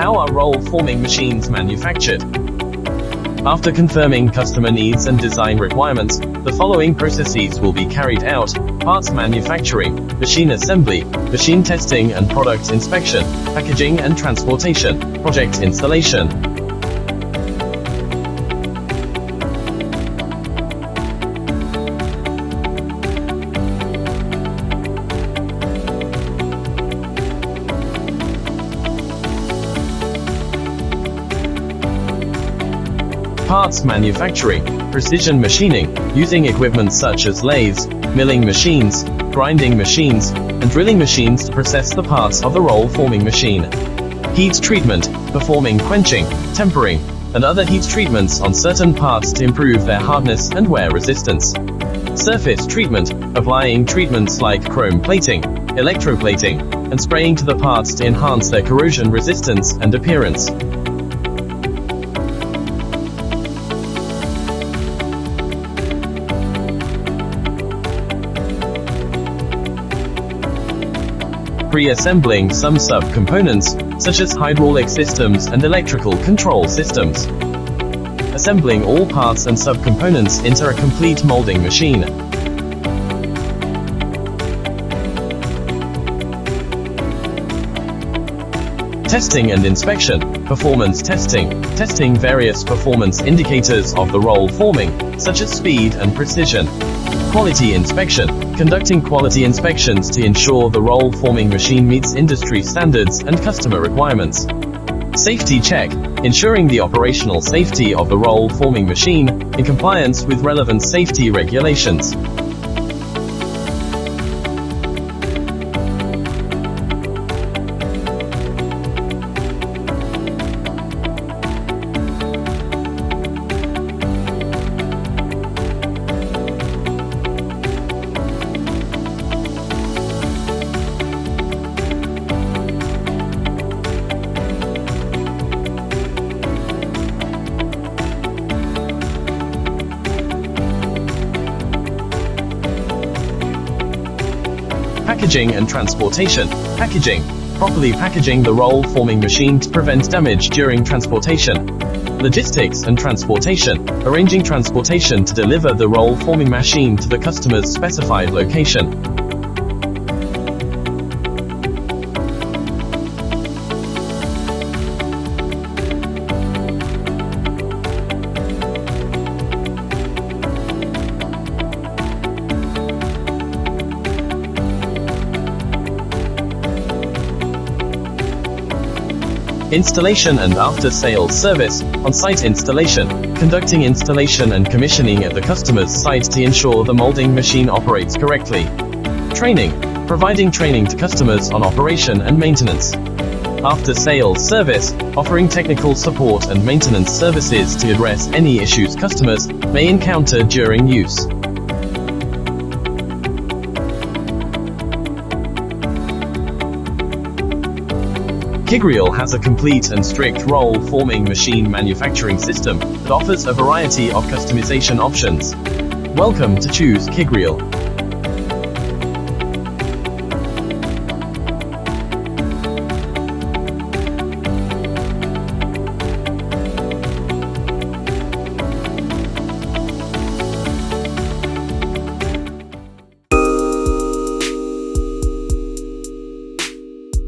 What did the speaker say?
How are roll forming machines manufactured? After confirming customer needs and design requirements, the following processes will be carried out: parts manufacturing, machine assembly, machine testing and product inspection, packaging and transportation, project installation. Parts manufacturing, precision machining, using equipment such as lathes, milling machines, grinding machines, and drilling machines to process the parts of the roll forming machine. Heat treatment, performing quenching, tempering, and other heat treatments on certain parts to improve their hardness and wear resistance. Surface treatment, applying treatments like chrome plating, electroplating, and spraying to the parts to enhance their corrosion resistance and appearance. Pre-assembling some sub-components, such as hydraulic systems and electrical control systems. Assembling all parts and sub-components into a complete molding machine. Testing and inspection, performance testing, testing various performance indicators of the roll forming, such as speed and precision. Quality inspection, conducting quality inspections to ensure the roll forming machine meets industry standards and customer requirements. Safety check, ensuring the operational safety of the roll forming machine, in compliance with relevant safety regulations. Packaging and transportation. Packaging, properly packaging the roll forming machine to prevent damage during transportation. Logistics and transportation, arranging transportation to deliver the roll forming machine to the customer's specified location. Installation and after-sales service, on-site installation, conducting installation and commissioning at the customer's site to ensure the molding machine operates correctly. Training, providing training to customers on operation and maintenance. After-sales service, offering technical support and maintenance services to address any issues customers may encounter during use. KINGREAL has a complete and strict roll forming machine manufacturing system that offers a variety of customization options. Welcome to choose KINGREAL.